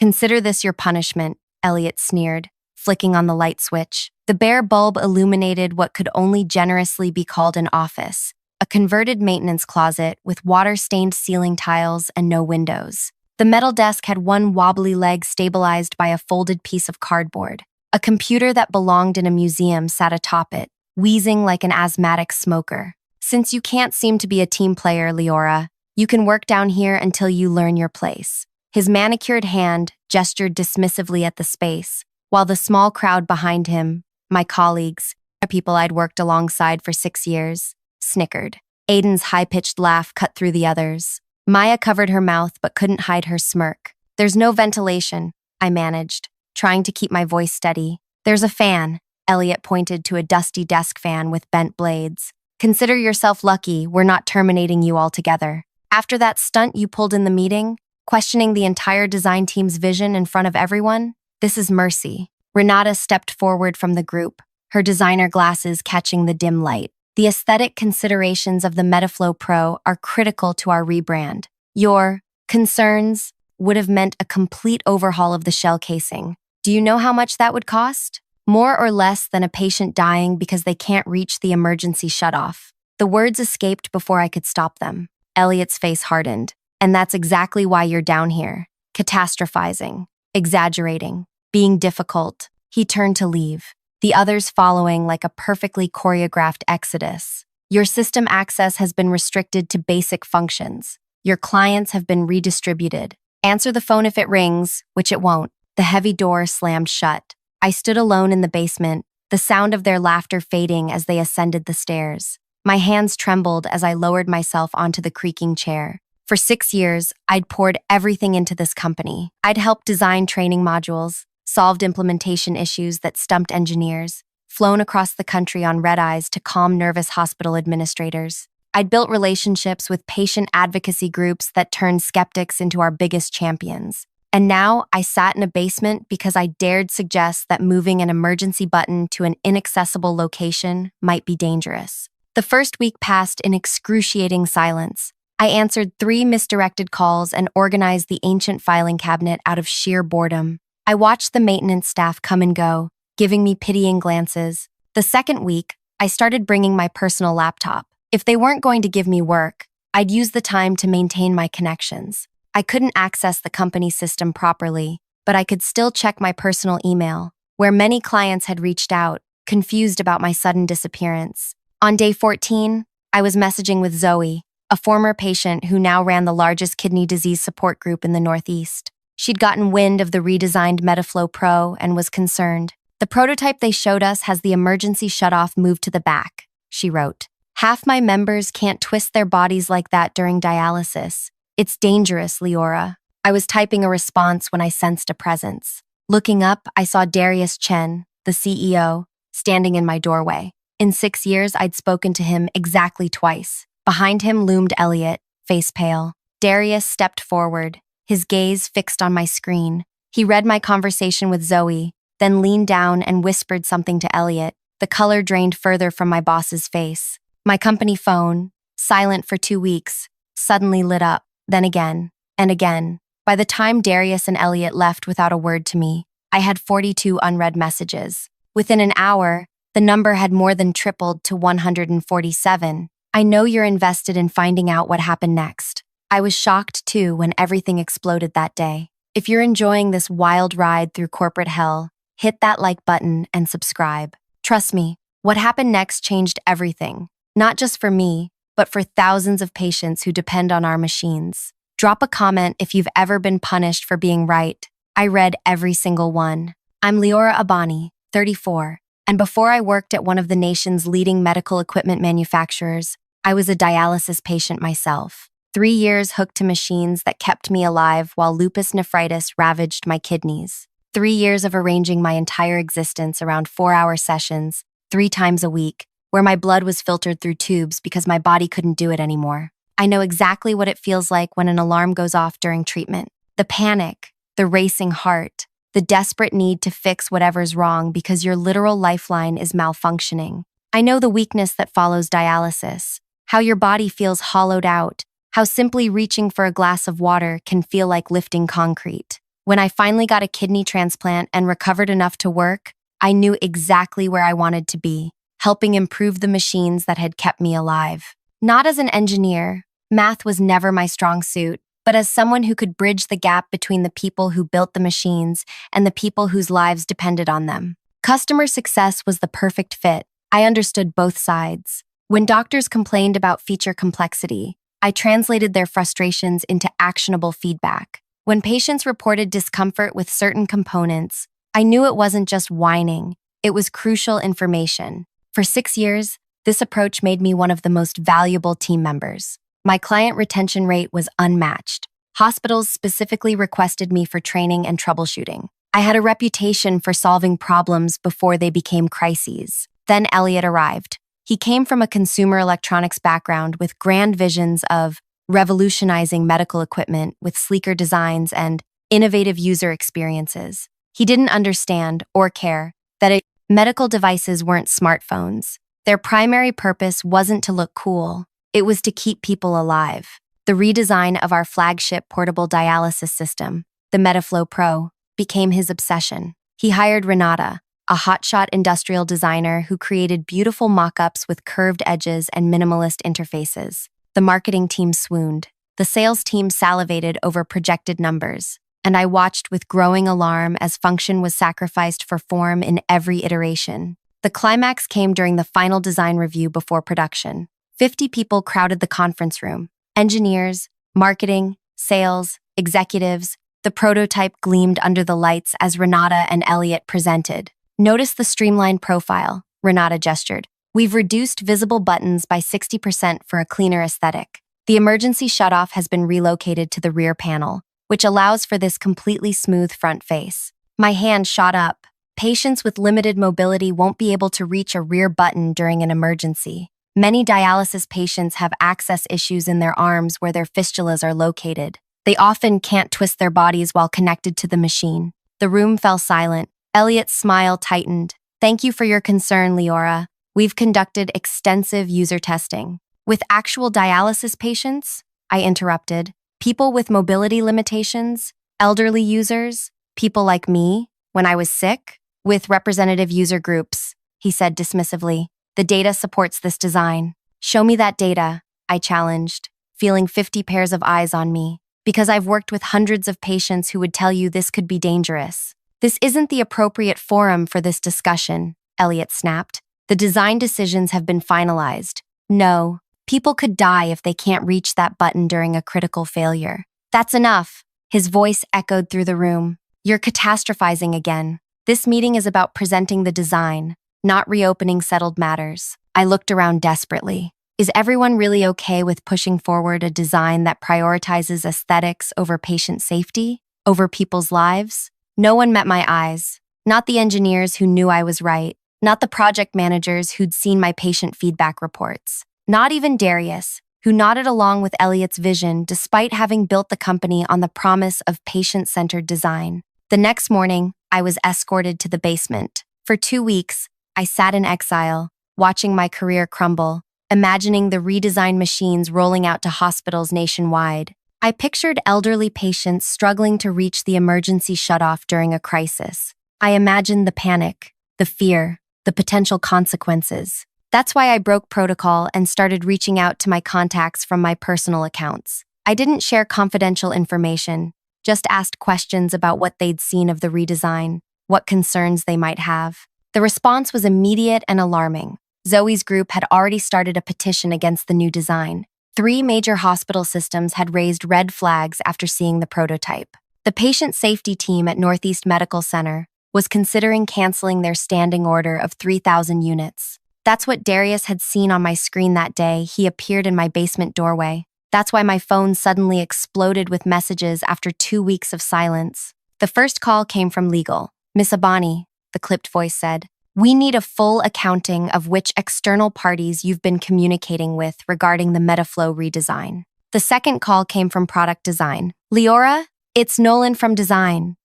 Consider this your punishment, Elliot sneered, flicking on the light switch. The bare bulb illuminated what could only generously be called an office, a converted maintenance closet with water-stained ceiling tiles and no windows. The metal desk had one wobbly leg stabilized by a folded piece of cardboard. A computer that belonged in a museum sat atop it, wheezing like an asthmatic smoker. Since you can't seem to be a team player, Leora, you can work down here until you learn your place. His manicured hand gestured dismissively at the space, while the small crowd behind him, my colleagues, the people I'd worked alongside for 6 years, snickered. Aiden's high-pitched laugh cut through the others. Maya covered her mouth but couldn't hide her smirk. There's no ventilation, I managed, trying to keep my voice steady. There's a fan, Elliot pointed to a dusty desk fan with bent blades. Consider yourself lucky we're not terminating you altogether. After that stunt you pulled in the meeting, questioning the entire design team's vision in front of everyone, this is mercy. Renata stepped forward from the group, her designer glasses catching the dim light. The aesthetic considerations of the Metaflow Pro are critical to our rebrand. Your concerns would have meant a complete overhaul of the shell casing. Do you know how much that would cost? More or less than a patient dying because they can't reach the emergency shutoff. The words escaped before I could stop them. Elliot's face hardened. And that's exactly why you're down here. Catastrophizing, exaggerating, being difficult. He turned to leave, the others following like a perfectly choreographed exodus. Your system access has been restricted to basic functions. Your clients have been redistributed. Answer the phone if it rings, which it won't. The heavy door slammed shut. I stood alone in the basement, the sound of their laughter fading as they ascended the stairs. My hands trembled as I lowered myself onto the creaking chair. For 6 years, I'd poured everything into this company. I'd helped design training modules, solved implementation issues that stumped engineers, flown across the country on red-eyes to calm nervous hospital administrators. I'd built relationships with patient advocacy groups that turned skeptics into our biggest champions. And now I sat in a basement because I dared suggest that moving an emergency button to an inaccessible location might be dangerous. The first week passed in excruciating silence. I answered 3 misdirected calls and organized the ancient filing cabinet out of sheer boredom. I watched the maintenance staff come and go, giving me pitying glances. The second week, I started bringing my personal laptop. If they weren't going to give me work, I'd use the time to maintain my connections. I couldn't access the company system properly, but I could still check my personal email, where many clients had reached out, confused about my sudden disappearance. On day 14, I was messaging with Zoe, a former patient who now ran the largest kidney disease support group in the Northeast. She'd gotten wind of the redesigned Metaflow Pro and was concerned. The prototype they showed us has the emergency shutoff moved to the back, she wrote. Half my members can't twist their bodies like that during dialysis. It's dangerous, Leora. I was typing a response when I sensed a presence. Looking up, I saw Darius Chen, the CEO, standing in my doorway. In 6 years, I'd spoken to him exactly twice. Behind him loomed Elliot, face pale. Darius stepped forward, his gaze fixed on my screen. He read my conversation with Zoe, then leaned down and whispered something to Elliot. The color drained further from my boss's face. My company phone, silent for 2 weeks, suddenly lit up. Then again, and again. By the time Darius and Elliot left without a word to me, I had 42 unread messages. Within an hour, the number had more than tripled to 147. I know you're invested in finding out what happened next. I was shocked too when everything exploded that day. If you're enjoying this wild ride through corporate hell, hit that like button and subscribe. Trust me, what happened next changed everything. Not just for me, but for thousands of patients who depend on our machines. Drop a comment if you've ever been punished for being right. I read every single one. I'm Leora Abani, 34, and before I worked at one of the nation's leading medical equipment manufacturers, I was a dialysis patient myself. 3 years hooked to machines that kept me alive while lupus nephritis ravaged my kidneys. 3 years of arranging my entire existence around 4-hour sessions, 3 times a week, where my blood was filtered through tubes because my body couldn't do it anymore. I know exactly what it feels like when an alarm goes off during treatment. The panic, the racing heart, the desperate need to fix whatever's wrong because your literal lifeline is malfunctioning. I know the weakness that follows dialysis, how your body feels hollowed out, how simply reaching for a glass of water can feel like lifting concrete. When I finally got a kidney transplant and recovered enough to work, I knew exactly where I wanted to be, helping improve the machines that had kept me alive. Not as an engineer, math was never my strong suit, but as someone who could bridge the gap between the people who built the machines and the people whose lives depended on them. Customer success was the perfect fit. I understood both sides. When doctors complained about feature complexity, I translated their frustrations into actionable feedback. When patients reported discomfort with certain components, I knew it wasn't just whining, it was crucial information. For 6 years, this approach made me one of the most valuable team members. My client retention rate was unmatched. Hospitals specifically requested me for training and troubleshooting. I had a reputation for solving problems before they became crises. Then Elliot arrived. He came from a consumer electronics background with grand visions of revolutionizing medical equipment with sleeker designs and innovative user experiences. He didn't understand or care that medical devices weren't smartphones. Their primary purpose wasn't to look cool. It was to keep people alive. The redesign of our flagship portable dialysis system, the MetaFlow Pro, became his obsession. He hired Renata, a hotshot industrial designer who created beautiful mock-ups with curved edges and minimalist interfaces. The marketing team swooned. The sales team salivated over projected numbers, and I watched with growing alarm as function was sacrificed for form in every iteration. The climax came during the final design review before production. 50 people crowded the conference room. Engineers, marketing, sales, executives. The prototype gleamed under the lights as Renata and Elliot presented. Notice the streamlined profile, Renata gestured. We've reduced visible buttons by 60% for a cleaner aesthetic. The emergency shutoff has been relocated to the rear panel, which allows for this completely smooth front face. My hand shot up. Patients with limited mobility won't be able to reach a rear button during an emergency. Many dialysis patients have access issues in their arms where their fistulas are located. They often can't twist their bodies while connected to the machine. The room fell silent. Elliot's smile tightened. Thank you for your concern, Leora. We've conducted extensive user testing. With actual dialysis patients? I interrupted. People with mobility limitations? Elderly users? People like me? When I was sick? With representative user groups, he said dismissively. The data supports this design. Show me that data, I challenged, feeling 50 pairs of eyes on me. Because I've worked with hundreds of patients who would tell you this could be dangerous. This isn't the appropriate forum for this discussion, Elliot snapped. The design decisions have been finalized. No, people could die if they can't reach that button during a critical failure. That's enough. His voice echoed through the room. You're catastrophizing again. This meeting is about presenting the design, not reopening settled matters. I looked around desperately. Is everyone really okay with pushing forward a design that prioritizes aesthetics over patient safety, over people's lives? No one met my eyes. Not the engineers who knew I was right. Not the project managers who'd seen my patient feedback reports. Not even Darius, who nodded along with Elliot's vision despite having built the company on the promise of patient-centered design. The next morning, I was escorted to the basement. For 2 weeks, I sat in exile, watching my career crumble, imagining the redesigned machines rolling out to hospitals nationwide. I pictured elderly patients struggling to reach the emergency shutoff during a crisis. I imagined the panic, the fear, the potential consequences. That's why I broke protocol and started reaching out to my contacts from my personal accounts. I didn't share confidential information, just asked questions about what they'd seen of the redesign, what concerns they might have. The response was immediate and alarming. Zoe's group had already started a petition against the new design. 3 major hospital systems had raised red flags after seeing the prototype. The patient safety team at Northeast Medical Center was considering canceling their standing order of 3,000 units. That's what Darius had seen on my screen that day he appeared in my basement doorway. That's why my phone suddenly exploded with messages after 2 weeks of silence. The first call came from legal. Miss Abani, the clipped voice said, we need a full accounting of which external parties you've been communicating with regarding the MetaFlow redesign. The second call came from product design. Leora, it's Nolan from design.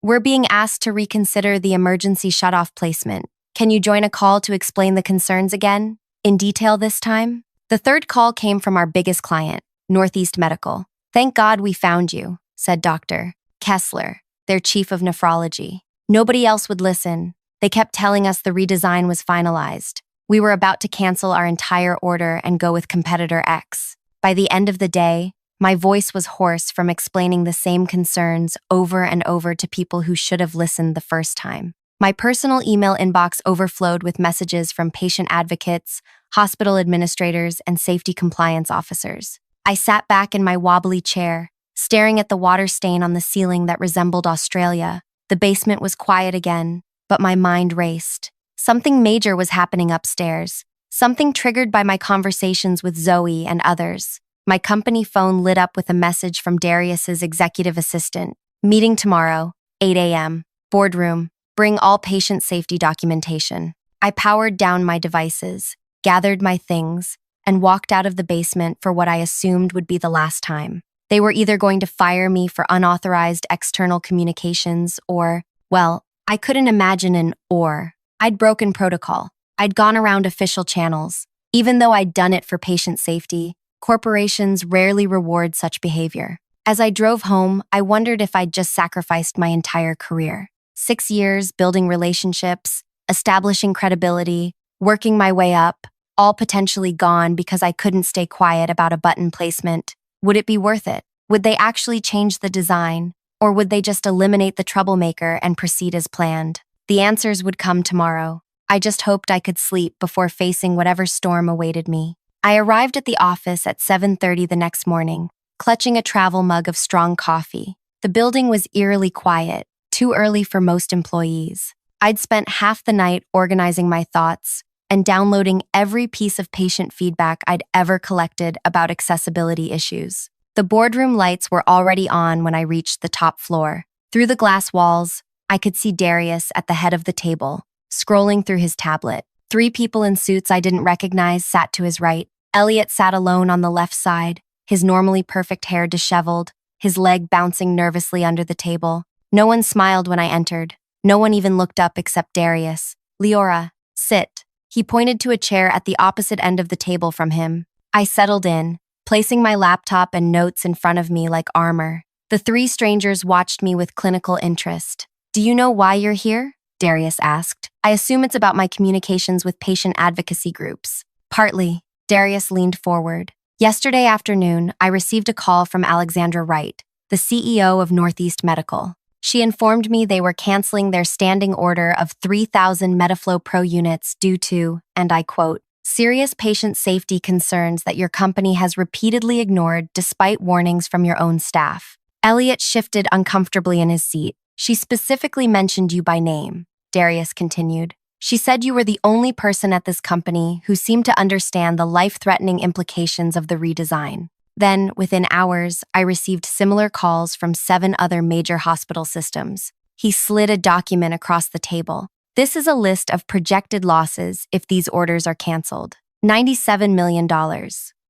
We're being asked to reconsider the emergency shutoff placement. Can you join a call to explain the concerns again? In detail this time? The third call came from our biggest client, Northeast Medical. Thank God we found you, said Doctor. Kessler, their chief of nephrology. Nobody else would listen. They kept telling us the redesign was finalized. We were about to cancel our entire order and go with competitor X. By the end of the day, my voice was hoarse from explaining the same concerns over and over to people who should have listened the first time. My personal email inbox overflowed with messages from patient advocates, hospital administrators, and safety compliance officers. I sat back in my wobbly chair, staring at the water stain on the ceiling that resembled Australia. The basement was quiet again, but my mind raced. Something major was happening upstairs, something triggered by my conversations with Zoe and others. My company phone lit up with a message from Darius's executive assistant. Meeting tomorrow, 8 a.m. Boardroom. Bring all patient safety documentation. I powered down my devices, gathered my things, and walked out of the basement for what I assumed would be the last time. They were either going to fire me for unauthorized external communications or, well, I couldn't imagine an or. I'd broken protocol. I'd gone around official channels. Even though I'd done it for patient safety, corporations rarely reward such behavior. As I drove home, I wondered if I'd just sacrificed my entire career. 6 years building relationships, establishing credibility, working my way up, all potentially gone because I couldn't stay quiet about a button placement. Would it be worth it? Would they actually change the design? Or would they just eliminate the troublemaker and proceed as planned? The answers would come tomorrow. I just hoped I could sleep before facing whatever storm awaited me. I arrived at the office at 7:30 the next morning, clutching a travel mug of strong coffee. The building was eerily quiet, too early for most employees. I'd spent half the night organizing my thoughts and downloading every piece of patient feedback I'd ever collected about accessibility issues. The boardroom lights were already on when I reached the top floor. Through the glass walls, I could see Darius at the head of the table, scrolling through his tablet. 3 people in suits I didn't recognize sat to his right. Elliot sat alone on the left side, his normally perfect hair disheveled, his leg bouncing nervously under the table. No one smiled when I entered. No one even looked up except Darius. Leora, sit. He pointed to a chair at the opposite end of the table from him. I settled in, placing my laptop and notes in front of me like armor. The 3 strangers watched me with clinical interest. Do you know why you're here? Darius asked. I assume it's about my communications with patient advocacy groups. Partly. Darius leaned forward. Yesterday afternoon, I received a call from Alexandra Wright, the CEO of Northeast Medical. She informed me they were canceling their standing order of 3,000 Metaflow Pro units due to, and I quote, serious patient safety concerns that your company has repeatedly ignored despite warnings from your own staff. Elliot shifted uncomfortably in his seat. She specifically mentioned you by name, Darius continued. She said you were the only person at this company who seemed to understand the life-threatening implications of the redesign. Then, within hours, I received similar calls from 7 other major hospital systems. He slid a document across the table. This is a list of projected losses if these orders are canceled. $97 million.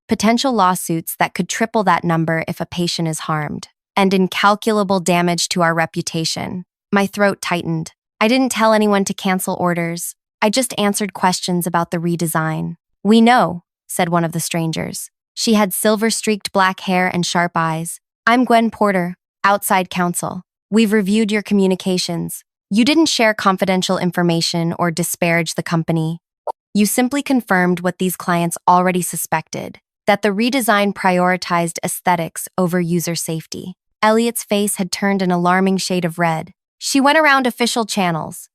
Potential lawsuits that could triple that number if a patient is harmed. And incalculable damage to our reputation. My throat tightened. I didn't tell anyone to cancel orders. I just answered questions about the redesign. We know, said one of the strangers. She had silver-streaked black hair and sharp eyes. I'm Gwen Porter, outside counsel. We've reviewed your communications. You didn't share confidential information or disparage the company. You simply confirmed what these clients already suspected, that the redesign prioritized aesthetics over user safety. Elliot's face had turned an alarming shade of red. She went around official channels.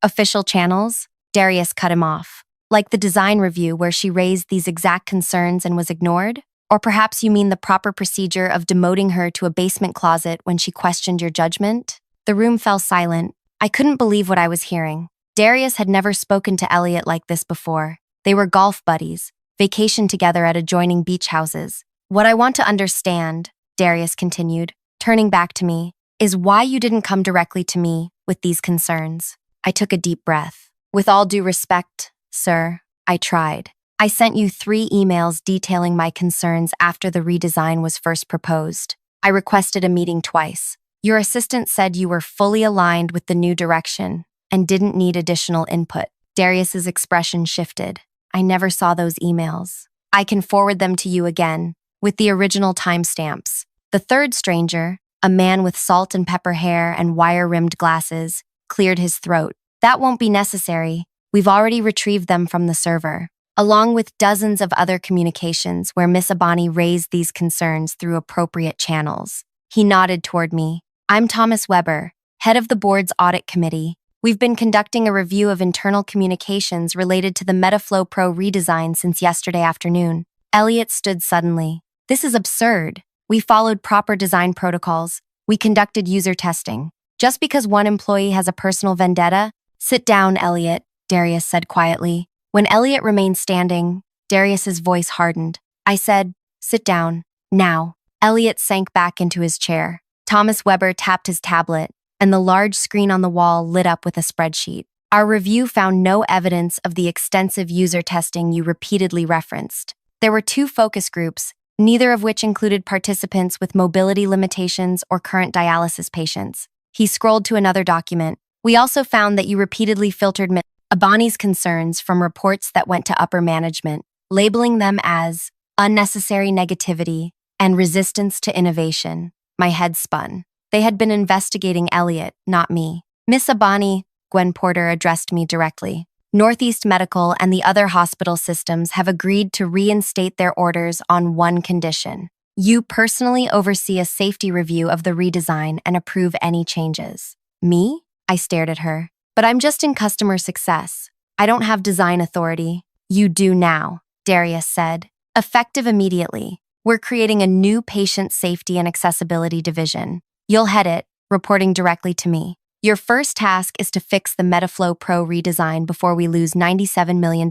Official channels? Darius cut him off. Like the design review where she raised these exact concerns and was ignored? Or perhaps you mean the proper procedure of demoting her to a basement closet when she questioned your judgment? The room fell silent. I couldn't believe what I was hearing. Darius had never spoken to Elliot like this before. They were golf buddies, vacationed together at adjoining beach houses. What I want to understand, Darius continued, turning back to me, is why you didn't come directly to me with these concerns. I took a deep breath. With all due respect, sir, I tried. I sent you 3 emails detailing my concerns after the redesign was first proposed. I requested a meeting twice. Your assistant said you were fully aligned with the new direction and didn't need additional input. Darius's expression shifted. I never saw those emails. I can forward them to you again, with the original timestamps. The 3rd stranger, a man with salt and pepper hair and wire-rimmed glasses, cleared his throat. That won't be necessary. We've already retrieved them from the server, along with dozens of other communications where Miss Abani raised these concerns through appropriate channels. He nodded toward me. I'm Thomas Weber, head of the board's audit committee. We've been conducting a review of internal communications related to the MetaFlow Pro redesign since yesterday afternoon. Elliot stood suddenly. This is absurd. We followed proper design protocols. We conducted user testing. Just because one employee has a personal vendetta? Sit down, Elliot, Darius said quietly. When Elliot remained standing, Darius's voice hardened. I said, sit down, now. Elliot sank back into his chair. Thomas Weber tapped his tablet, and the large screen on the wall lit up with a spreadsheet. Our review found no evidence of the extensive user testing you repeatedly referenced. There were 2 focus groups, neither of which included participants with mobility limitations or current dialysis patients. He scrolled to another document. We also found that you repeatedly filtered Abani's concerns from reports that went to upper management, labeling them as unnecessary negativity and resistance to innovation. My head spun. They had been investigating Elliot, not me. Miss Abani, Gwen Porter addressed me directly. Northeast Medical and the other hospital systems have agreed to reinstate their orders on one condition. You personally oversee a safety review of the redesign and approve any changes. Me? I stared at her. But I'm just in customer success. I don't have design authority. You do now, Darius said. Effective immediately. We're creating a new patient safety and accessibility division. You'll head it, reporting directly to me. Your first task is to fix the MetaFlow Pro redesign before we lose $97 million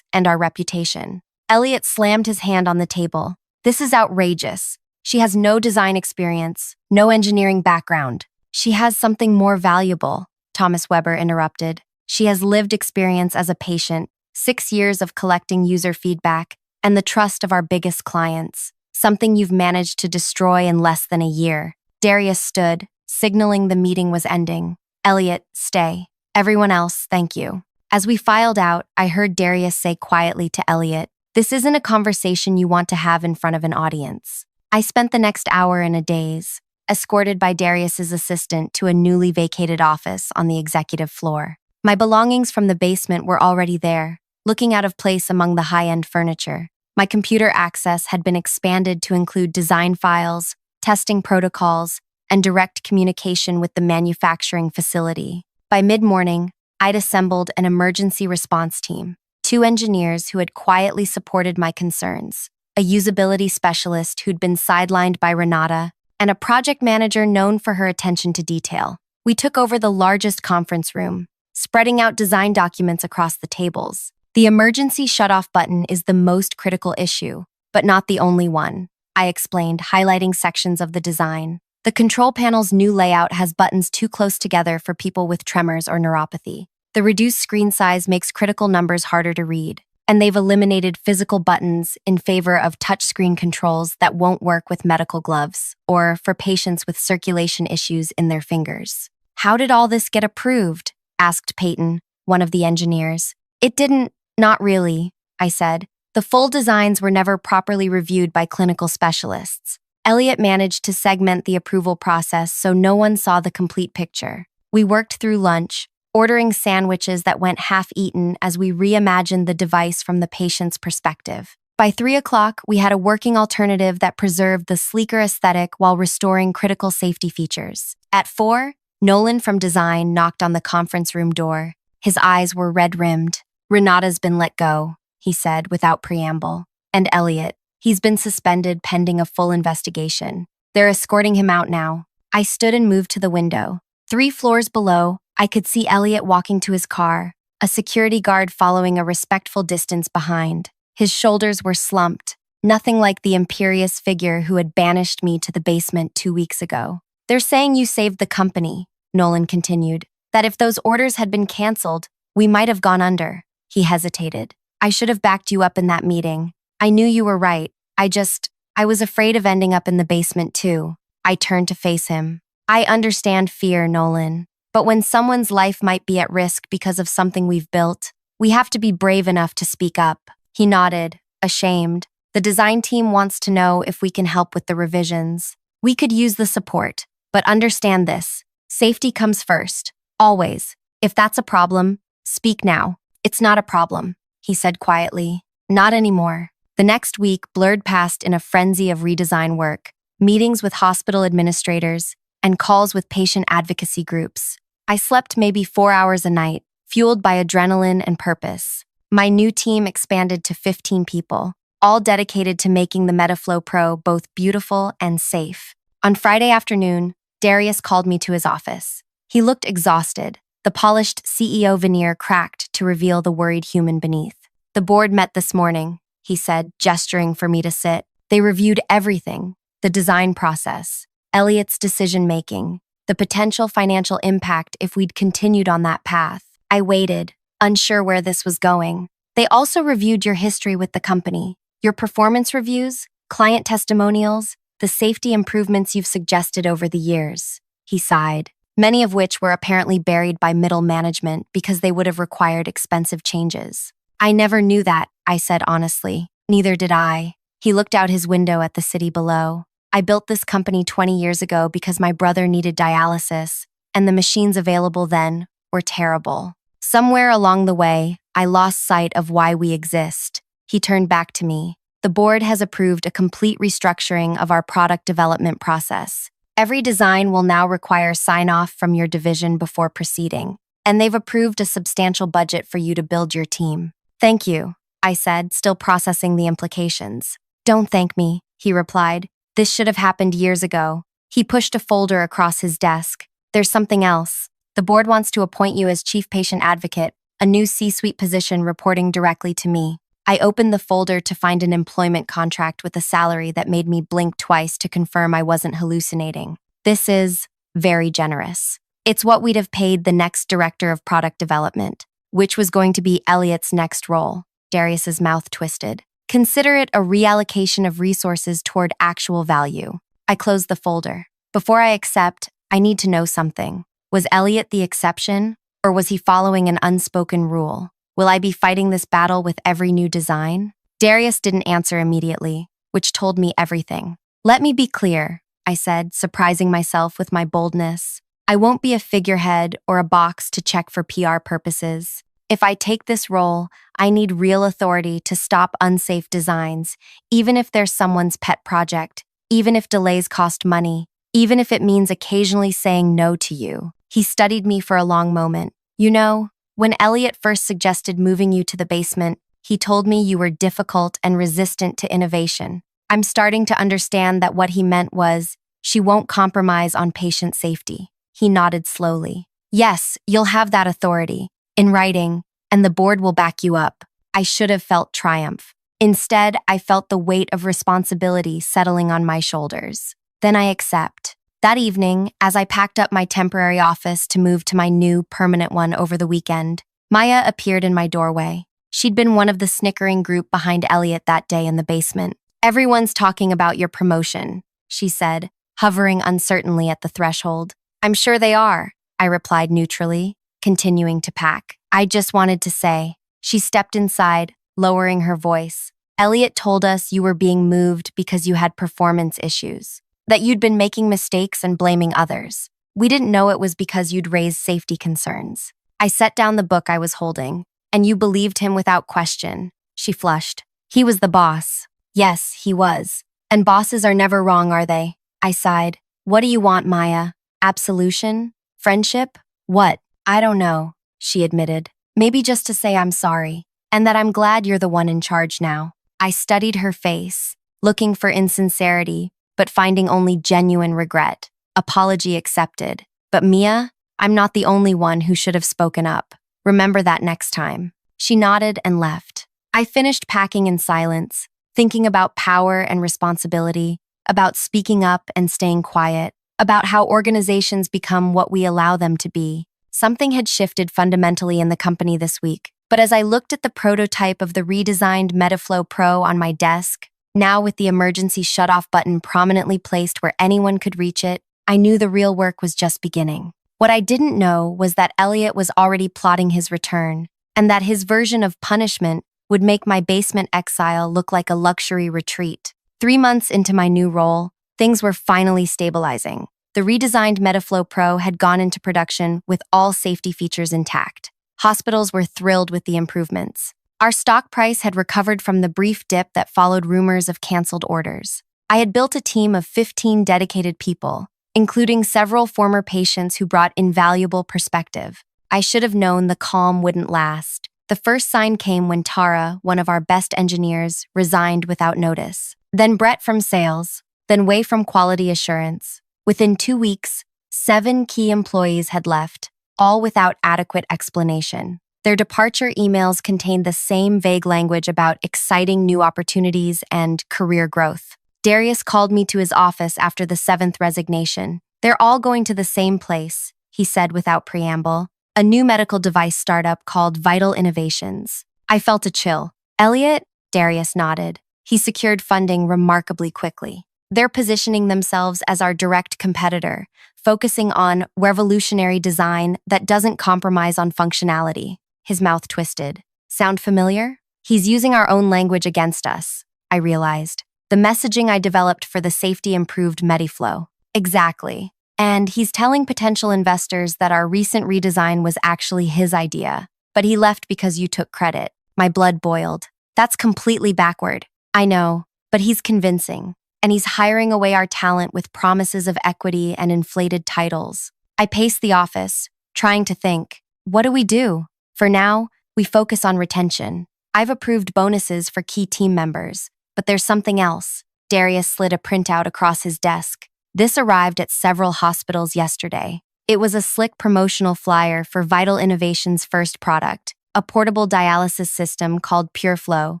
and our reputation. Elliot slammed his hand on the table. This is outrageous. She has no design experience, no engineering background. She has something more valuable, Thomas Weber interrupted. She has lived experience as a patient, 6 years of collecting user feedback, and the trust of our biggest clients, something you've managed to destroy in less than a year. Darius stood, signaling the meeting was ending. Elliot, stay. Everyone else, thank you. As we filed out, I heard Darius say quietly to Elliot, this isn't a conversation you want to have in front of an audience. I spent the next hour in a daze, escorted by Darius's assistant to a newly vacated office on the executive floor. My belongings from the basement were already there, looking out of place among the high-end furniture. My computer access had been expanded to include design files, testing protocols, and direct communication with the manufacturing facility. By mid-morning, I'd assembled an emergency response team, 2 engineers who had quietly supported my concerns, a usability specialist who'd been sidelined by Renata, and a project manager known for her attention to detail. We took over the largest conference room, spreading out design documents across the tables. The emergency shutoff button is the most critical issue, but not the only one, I explained, highlighting sections of the design. The control panel's new layout has buttons too close together for people with tremors or neuropathy. The reduced screen size makes critical numbers harder to read, and they've eliminated physical buttons in favor of touchscreen controls that won't work with medical gloves or for patients with circulation issues in their fingers. How did all this get approved? Asked Peyton, one of the engineers. It didn't, not really, I said. The full designs were never properly reviewed by clinical specialists. Elliot managed to segment the approval process so no one saw the complete picture. We worked through lunch, ordering sandwiches that went half-eaten as we reimagined the device from the patient's perspective. By 3 o'clock, we had a working alternative that preserved the sleeker aesthetic while restoring critical safety features. At 4, Nolan from design knocked on the conference room door. His eyes were red-rimmed. Renata's been let go, he said without preamble. And Elliot, he's been suspended pending a full investigation. They're escorting him out now. I stood and moved to the window. 3 floors below, I could see Elliot walking to his car, a security guard following a respectful distance behind. His shoulders were slumped, nothing like the imperious figure who had banished me to the basement 2 weeks ago. They're saying you saved the company, Nolan continued, that if those orders had been canceled, we might have gone under. He hesitated. I should have backed you up in that meeting. I knew you were right. I was afraid of ending up in the basement too. I turned to face him. I understand fear, Nolan. But when someone's life might be at risk because of something we've built, we have to be brave enough to speak up. He nodded, ashamed. The design team wants to know if we can help with the revisions. We could use the support. But understand this. Safety comes first. Always. If that's a problem, speak now. It's not a problem, he said quietly. Not anymore. The next week blurred past in a frenzy of redesign work, meetings with hospital administrators, and calls with patient advocacy groups. I slept maybe 4 hours a night, fueled by adrenaline and purpose. My new team expanded to 15 people, all dedicated to making the MetaFlow Pro both beautiful and safe. On Friday afternoon, Darius called me to his office. He looked exhausted, the polished CEO veneer cracked to reveal the worried human beneath. The board met this morning, he said, gesturing for me to sit. They reviewed everything: the design process, Elliot's decision-making, the potential financial impact if we'd continued on that path. I waited, unsure where this was going. They also reviewed your history with the company, your performance reviews, client testimonials, the safety improvements you've suggested over the years. He sighed, many of which were apparently buried by middle management because they would have required expensive changes. I never knew that, I said honestly. Neither did I. He looked out his window at the city below. I built this company 20 years ago because my brother needed dialysis, and the machines available then were terrible. Somewhere along the way, I lost sight of why we exist. He turned back to me. The board has approved a complete restructuring of our product development process. Every design will now require sign-off from your division before proceeding, and they've approved a substantial budget for you to build your team. Thank you, I said, still processing the implications. Don't thank me, he replied. This should have happened years ago. He pushed a folder across his desk. There's something else. The board wants to appoint you as chief patient advocate, a new C-suite position reporting directly to me. I opened the folder to find an employment contract with a salary that made me blink twice to confirm I wasn't hallucinating. This is very generous. It's what we'd have paid the next director of product development, which was going to be Elliot's next role. Darius's mouth twisted. Consider it a reallocation of resources toward actual value. I closed the folder. Before I accept, I need to know something. Was Elliot the exception, or was he following an unspoken rule? Will I be fighting this battle with every new design? Darius didn't answer immediately, which told me everything. Let me be clear, I said, surprising myself with my boldness. I won't be a figurehead or a box to check for PR purposes. If I take this role, I need real authority to stop unsafe designs, even if they're someone's pet project, even if delays cost money, even if it means occasionally saying no to you. He studied me for a long moment. You know, when Elliot first suggested moving you to the basement, he told me you were difficult and resistant to innovation. I'm starting to understand that what he meant was, she won't compromise on patient safety. He nodded slowly. Yes, you'll have that authority, in writing, and the board will back you up. I should have felt triumph. Instead, I felt the weight of responsibility settling on my shoulders. Then I accept. That evening, as I packed up my temporary office to move to my new, permanent one over the weekend, Maya appeared in my doorway. She'd been one of the snickering group behind Elliot that day in the basement. Everyone's talking about your promotion, she said, hovering uncertainly at the threshold. I'm sure they are, I replied neutrally, continuing to pack. I just wanted to say. She stepped inside, lowering her voice. Elliot told us you were being moved because you had performance issues, that you'd been making mistakes and blaming others. We didn't know it was because you'd raised safety concerns. I set down the book I was holding, and you believed him without question. She flushed. He was the boss. Yes, he was. And bosses are never wrong, are they? I sighed. What do you want, Maya? Absolution? Friendship? What? I don't know, she admitted. Maybe just to say I'm sorry, and that I'm glad you're the one in charge now. I studied her face, looking for insincerity, but finding only genuine regret. Apology accepted. But Mia, I'm not the only one who should have spoken up. Remember that next time. She nodded and left. I finished packing in silence, thinking about power and responsibility, about speaking up and staying quiet, about how organizations become what we allow them to be. Something had shifted fundamentally in the company this week, but as I looked at the prototype of the redesigned MetaFlow Pro on my desk, now with the emergency shutoff button prominently placed where anyone could reach it, I knew the real work was just beginning. What I didn't know was that Elliot was already plotting his return, and that his version of punishment would make my basement exile look like a luxury retreat. 3 months into my new role, things were finally stabilizing. The redesigned MetaFlow Pro had gone into production with all safety features intact. Hospitals were thrilled with the improvements. Our stock price had recovered from the brief dip that followed rumors of canceled orders. I had built a team of 15 dedicated people, including several former patients who brought invaluable perspective. I should have known the calm wouldn't last. The first sign came when Tara, one of our best engineers, resigned without notice. Then Brett from sales, then Wei from quality assurance. Within 2 weeks, 7 key employees had left, all without adequate explanation. Their departure emails contained the same vague language about exciting new opportunities and career growth. Darius called me to his office after the 7th resignation. "They're all going to the same place," he said without preamble. "A new medical device startup called Vital Innovations." I felt a chill. "Elliot?" Darius nodded. "He secured funding remarkably quickly. They're positioning themselves as our direct competitor, focusing on revolutionary design that doesn't compromise on functionality." His mouth twisted. "Sound familiar?" "He's using our own language against us," I realized. "The messaging I developed for the safety-improved MediFlow." "Exactly. And he's telling potential investors that our recent redesign was actually his idea, but he left because you took credit." My blood boiled. "That's completely backward." "I know, but he's convincing. And he's hiring away our talent with promises of equity and inflated titles." I paced the office, trying to think. What do we do? For now, we focus on retention. I've approved bonuses for key team members, but there's something else. Darius slid a printout across his desk. This arrived at several hospitals yesterday. It was a slick promotional flyer for Vital Innovations' first product, a portable dialysis system called PureFlow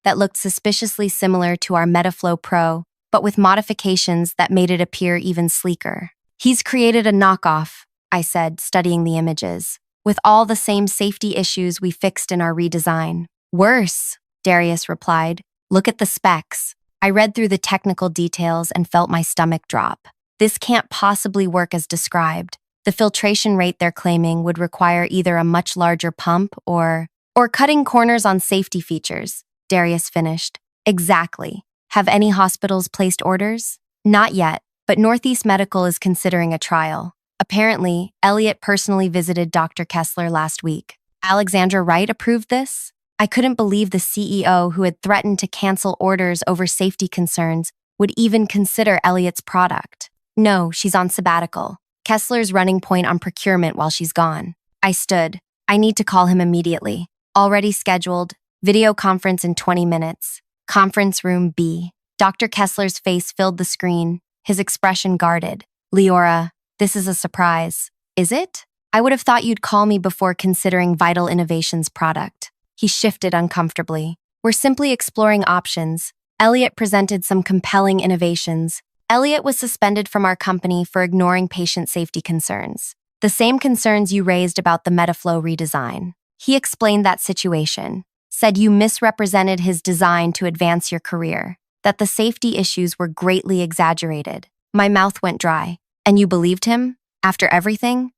that looked suspiciously similar to our MetaFlow Pro, but with modifications that made it appear even sleeker. "He's created a knockoff," I said, studying the images, "with all the same safety issues we fixed in our redesign." "Worse," Darius replied. "Look at the specs." I read through the technical details and felt my stomach drop. This can't possibly work as described. The filtration rate they're claiming would require either a much larger pump or cutting corners on safety features, Darius finished. "Exactly. Have any hospitals placed orders?" "Not yet, but Northeast Medical is considering a trial. Apparently, Elliot personally visited Dr. Kessler last week. Alexandra Wright approved this?" I couldn't believe the CEO, who had threatened to cancel orders over safety concerns, would even consider Elliot's product. "No, she's on sabbatical. Kessler's running point on procurement while she's gone." I stood. "I need to call him immediately." "Already scheduled. Video conference in 20 minutes. Conference room B." Dr. Kessler's face filled the screen, his expression guarded. "Leora, this is a surprise." "Is it? I would have thought you'd call me before considering Vital Innovations' product." He shifted uncomfortably. "We're simply exploring options." Elliot presented some compelling innovations. Elliot was suspended from our company for ignoring patient safety concerns. The same concerns you raised about the MetaFlow redesign. He explained that situation, said you misrepresented his design to advance your career, that the safety issues were greatly exaggerated. My mouth went dry. "And you believed him? After everything?"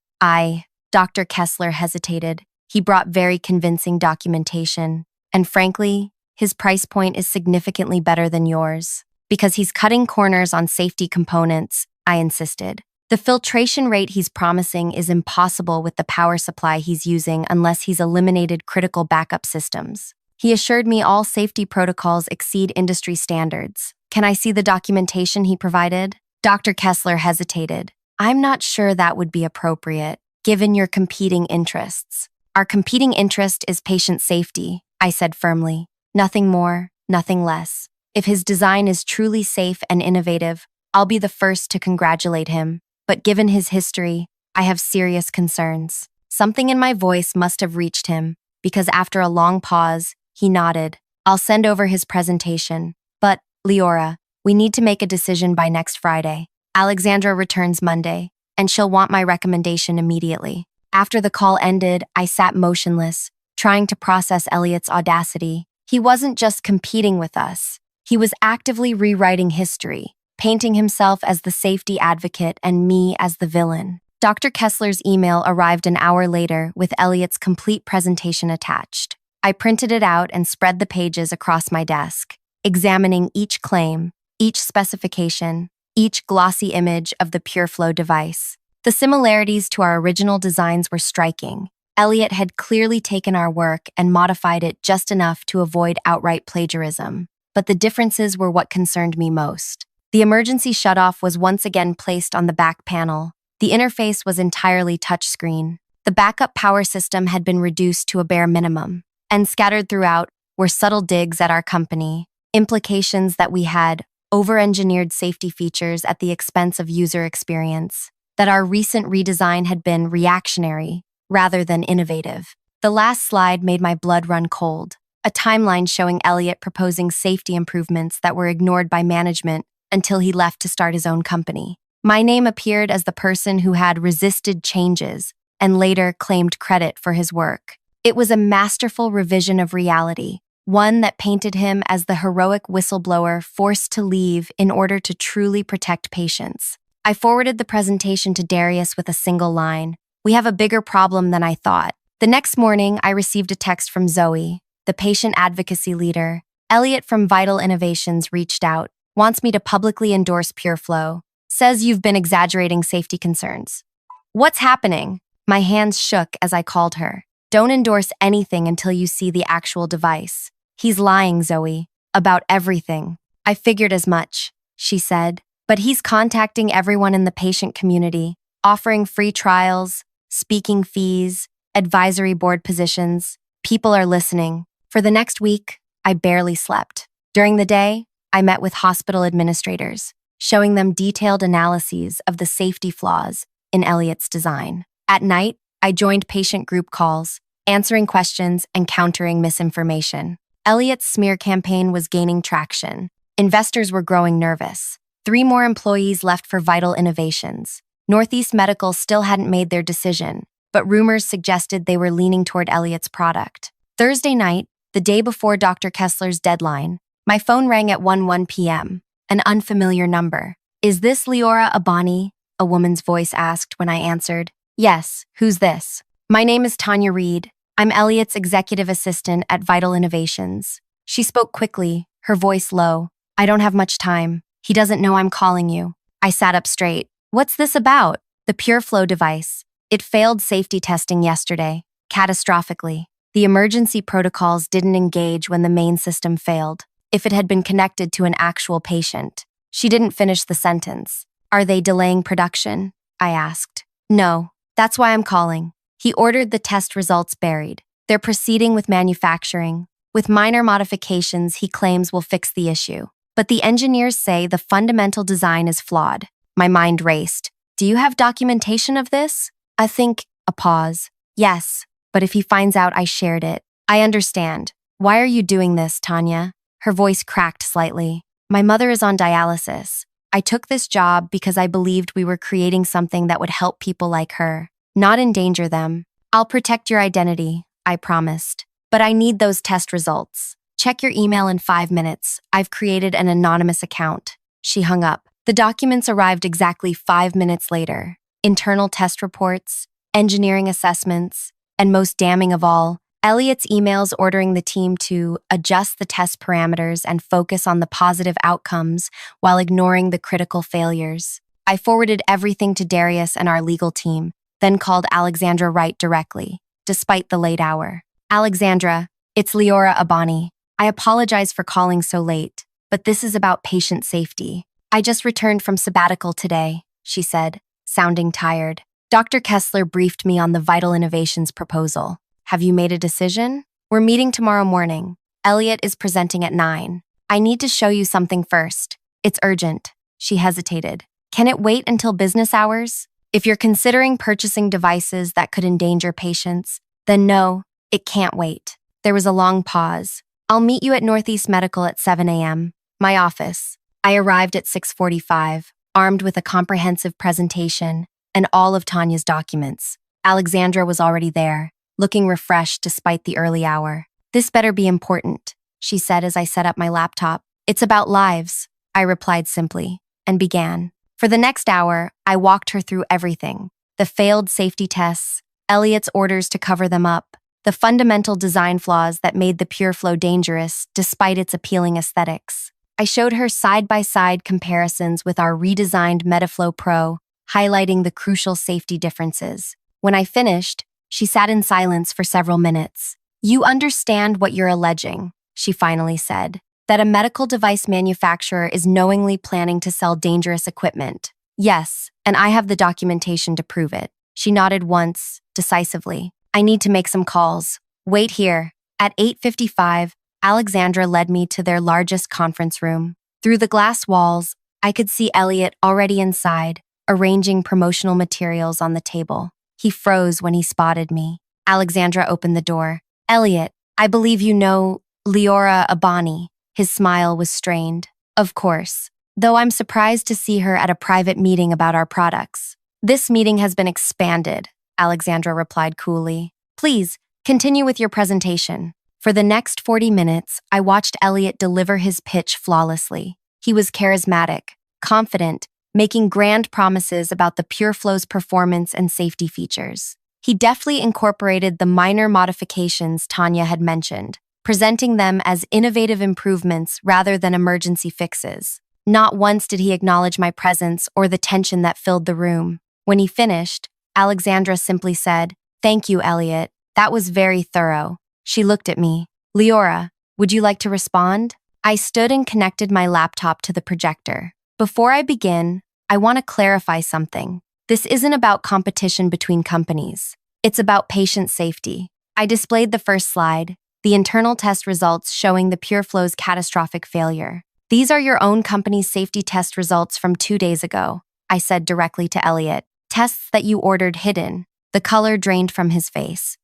Dr. Kessler hesitated. "He brought very convincing documentation. And frankly, his price point is significantly better than yours. Because he's cutting corners on safety components," I insisted. "The filtration rate he's promising is impossible with the power supply he's using unless he's eliminated critical backup systems. He assured me all safety protocols exceed industry standards." "Can I see the documentation he provided?" Dr. Kessler hesitated. "I'm not sure that would be appropriate, given your competing interests." "Our competing interest is patient safety," I said firmly. "Nothing more, nothing less. If his design is truly safe and innovative, I'll be the first to congratulate him. But given his history, I have serious concerns." Something in my voice must have reached him, because after a long pause, he nodded. "I'll send over his presentation. But, Leora, we need to make a decision by next Friday. Alexandra returns Monday, and she'll want my recommendation immediately." After the call ended, I sat motionless, trying to process Elliot's audacity. He wasn't just competing with us. He was actively rewriting history, painting himself as the safety advocate and me as the villain. Dr. Kessler's email arrived an hour later with Elliot's complete presentation attached. I printed it out and spread the pages across my desk, examining each claim, each specification, each glossy image of the PureFlow device. The similarities to our original designs were striking. Elliot had clearly taken our work and modified it just enough to avoid outright plagiarism. But the differences were what concerned me most. The emergency shutoff was once again placed on the back panel. The interface was entirely touchscreen. The backup power system had been reduced to a bare minimum, and scattered throughout were subtle digs at our company, implications that we had over-engineered safety features at the expense of user experience, that our recent redesign had been reactionary rather than innovative. The last slide made my blood run cold, a timeline showing Elliot proposing safety improvements that were ignored by management until he left to start his own company. My name appeared as the person who had resisted changes and later claimed credit for his work. It was a masterful revision of reality, one that painted him as the heroic whistleblower forced to leave in order to truly protect patients. I forwarded the presentation to Darius with a single line: "We have a bigger problem than I thought." The next morning, I received a text from Zoe, the patient advocacy leader. "Elliot from Vital Innovations reached out, wants me to publicly endorse PureFlow, says you've been exaggerating safety concerns." What's happening? My hands shook as I called her. "Don't endorse anything until you see the actual device." "He's lying, Zoe, about everything." "I figured as much," she said. "But he's contacting everyone in the patient community, offering free trials, speaking fees, advisory board positions. People are listening." For the next week, I barely slept. During the day, I met with hospital administrators, showing them detailed analyses of the safety flaws in Elliot's design. At night, I joined patient group calls, answering questions and countering misinformation. Elliot's smear campaign was gaining traction. Investors were growing nervous. 3 more employees left for Vital Innovations. Northeast Medical still hadn't made their decision, but rumors suggested they were leaning toward Elliot's product. Thursday night, the day before Dr. Kessler's deadline, my phone rang at 1:01 p.m., an unfamiliar number. "Is this Leora Abani?" a woman's voice asked when I answered. "Yes, who's this?" "My name is Tanya Reed. I'm Elliot's executive assistant at Vital Innovations." She spoke quickly, her voice low. "I don't have much time. He doesn't know I'm calling you." I sat up straight. "What's this about?" "The PureFlow device. It failed safety testing yesterday, catastrophically. The emergency protocols didn't engage when the main system failed. If it had been connected to an actual patient." She didn't finish the sentence. "Are they delaying production?" I asked. "No. That's why I'm calling. He ordered the test results buried. They're proceeding with manufacturing. With minor modifications he claims will fix the issue. But the engineers say the fundamental design is flawed." My mind raced. "Do you have documentation of this?" "I think," a pause. "Yes, but if he finds out I shared it." "I understand. Why are you doing this, Tanya?" Her voice cracked slightly. "My mother is on dialysis. I took this job because I believed we were creating something that would help people like her, not endanger them. I'll protect your identity," I promised. "But I need those test results. Check your email in 5 minutes. I've created an anonymous account." She hung up. The documents arrived exactly 5 minutes later. Internal test reports, engineering assessments, and most damning of all, Elliot's emails ordering the team to adjust the test parameters and focus on the positive outcomes while ignoring the critical failures. I forwarded everything to Darius and our legal team, then called Alexandra Wright directly, despite the late hour. "Alexandra, it's Leora Abani. I apologize for calling so late, but this is about patient safety. I just returned from sabbatical today," she said, sounding tired. "Dr. Kessler briefed me on the Vital Innovations proposal. Have you made a decision? We're meeting tomorrow morning. Elliot is presenting at 9. I need to show you something first. It's urgent." She hesitated. "Can it wait until business hours? If you're considering purchasing devices that could endanger patients, then no, it can't wait." There was a long pause. "I'll meet you at Northeast Medical at 7 a.m. My office." I arrived at 6:45, armed with a comprehensive presentation and all of Tanya's documents. Alexandra was already there, looking refreshed despite the early hour. "This better be important," she said as I set up my laptop. "It's about lives," I replied simply, and began. For the next hour, I walked her through everything: the failed safety tests, Elliot's orders to cover them up, the fundamental design flaws that made the PureFlow dangerous despite its appealing aesthetics. I showed her side-by-side comparisons with our redesigned Metaflow Pro, highlighting the crucial safety differences. When I finished, she sat in silence for several minutes. "You understand what you're alleging," she finally said, "that a medical device manufacturer is knowingly planning to sell dangerous equipment." "Yes, and I have the documentation to prove it." She nodded once, decisively. "I need to make some calls. Wait here." At 8:55, Alexandra led me to their largest conference room. Through the glass walls, I could see Elliot already inside, arranging promotional materials on the table. He froze when he spotted me. Alexandra opened the door. "Elliot, I believe you know Leora Abani." His smile was strained. "Of course, though I'm surprised to see her at a private meeting about our products." "This meeting has been expanded," Alexandra replied coolly. "Please, continue with your presentation." For the next 40 minutes, I watched Elliot deliver his pitch flawlessly. He was charismatic, confident, making grand promises about the PureFlow's performance and safety features. He deftly incorporated the minor modifications Tanya had mentioned, presenting them as innovative improvements rather than emergency fixes. Not once did he acknowledge my presence or the tension that filled the room. When he finished, Alexandra simply said, "Thank you, Elliot. That was very thorough." She looked at me. "Leora, would you like to respond?" I stood and connected my laptop to the projector. "Before I begin, I want to clarify something. This isn't about competition between companies. It's about patient safety." I displayed the first slide, the internal test results showing the PureFlow's catastrophic failure. "These are your own company's safety test results from 2 days ago," I said directly to Elliot. "Tests that you ordered hidden." The color drained from his face.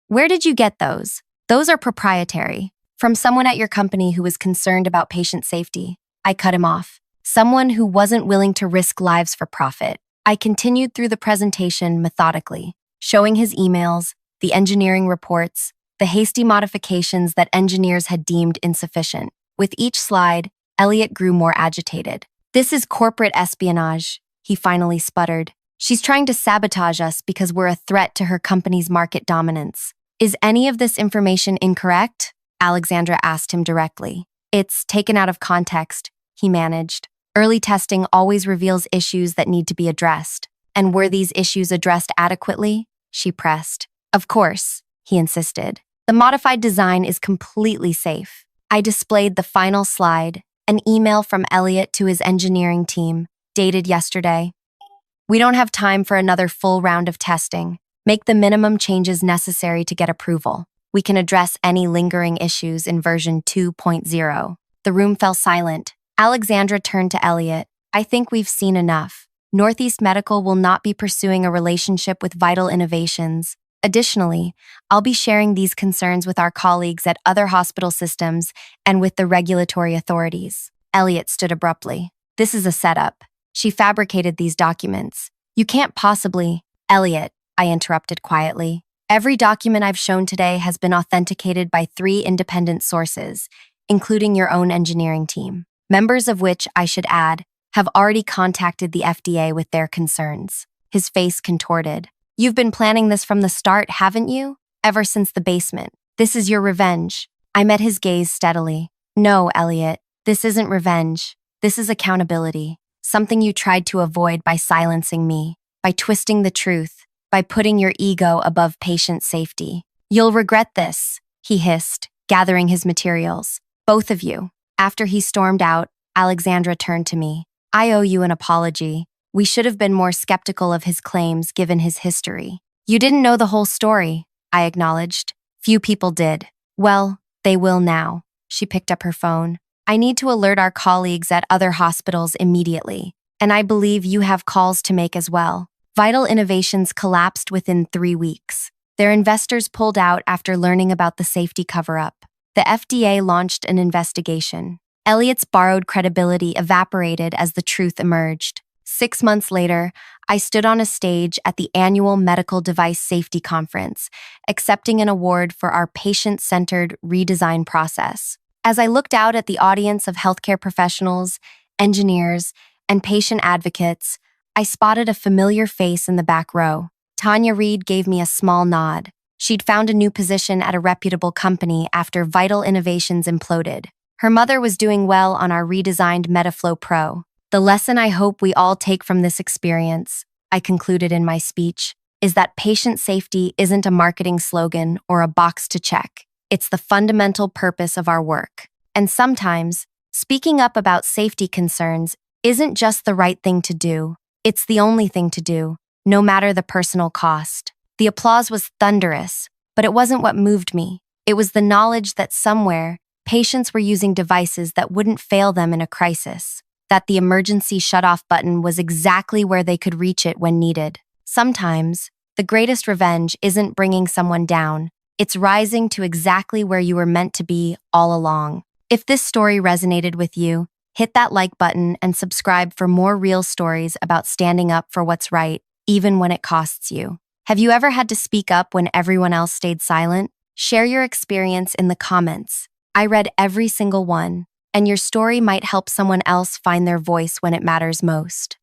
"Where did you get those?" "Those are proprietary. From someone at your company who was concerned about patient safety." I cut him off. "Someone who wasn't willing to risk lives for profit." I continued through the presentation methodically, showing his emails, the engineering reports, the hasty modifications that engineers had deemed insufficient. With each slide, Elliot grew more agitated. "This is corporate espionage," he finally sputtered. "She's trying to sabotage us because we're a threat to her company's market dominance." "Is any of this information incorrect?" Alexandra asked him directly. "It's taken out of context," he managed. "Early testing always reveals issues that need to be addressed." "And were these issues addressed adequately?" she pressed. "Of course," he insisted. "The modified design is completely safe." I displayed the final slide, an email from Elliot to his engineering team, dated yesterday. "We don't have time for another full round of testing. Make the minimum changes necessary to get approval. We can address any lingering issues in version 2.0. The room fell silent. Alexandra turned to Elliot. "I think we've seen enough. Northeast Medical will not be pursuing a relationship with Vital Innovations. Additionally, I'll be sharing these concerns with our colleagues at other hospital systems and with the regulatory authorities." Elliot stood abruptly. "This is a setup. She fabricated these documents. You can't possibly—" "Elliot," I interrupted quietly. "Every document I've shown today has been authenticated by 3 independent sources, including your own engineering team, members of which, I should add, have already contacted the FDA with their concerns." His face contorted. "You've been planning this from the start, haven't you? Ever since the basement. This is your revenge." I met his gaze steadily. "No, Elliot, this isn't revenge. This is accountability. Something you tried to avoid by silencing me, by twisting the truth, by putting your ego above patient safety. You'll regret this," he hissed, gathering his materials. "Both of you." After he stormed out, Alexandra turned to me. "I owe you an apology. We should have been more skeptical of his claims given his history." "You didn't know the whole story," I acknowledged. "Few people did." "Well, they will now." She picked up her phone. "I need to alert our colleagues at other hospitals immediately, and I believe you have calls to make as well." Vital Innovations collapsed within 3 weeks. Their investors pulled out after learning about the safety cover-up. The FDA launched an investigation. Elliot's borrowed credibility evaporated as the truth emerged. 6 months later, I stood on a stage at the annual Medical Device Safety Conference, accepting an award for our patient-centered redesign process. As I looked out at the audience of healthcare professionals, engineers, and patient advocates, I spotted a familiar face in the back row. Tanya Reed gave me a small nod. She'd found a new position at a reputable company after Vital Innovations imploded. Her mother was doing well on our redesigned MetaFlow Pro. The lesson I hope we all take from this experience, I concluded in my speech, is that patient safety isn't a marketing slogan or a box to check. It's the fundamental purpose of our work. And sometimes, speaking up about safety concerns isn't just the right thing to do. It's the only thing to do, no matter the personal cost. The applause was thunderous, but it wasn't what moved me. It was the knowledge that somewhere, patients were using devices that wouldn't fail them in a crisis, that the emergency shutoff button was exactly where they could reach it when needed. Sometimes, the greatest revenge isn't bringing someone down. It's rising to exactly where you were meant to be all along. If this story resonated with you, hit that like button and subscribe for more real stories about standing up for what's right, even when it costs you. Have you ever had to speak up when everyone else stayed silent? Share your experience in the comments. I read every single one, and your story might help someone else find their voice when it matters most.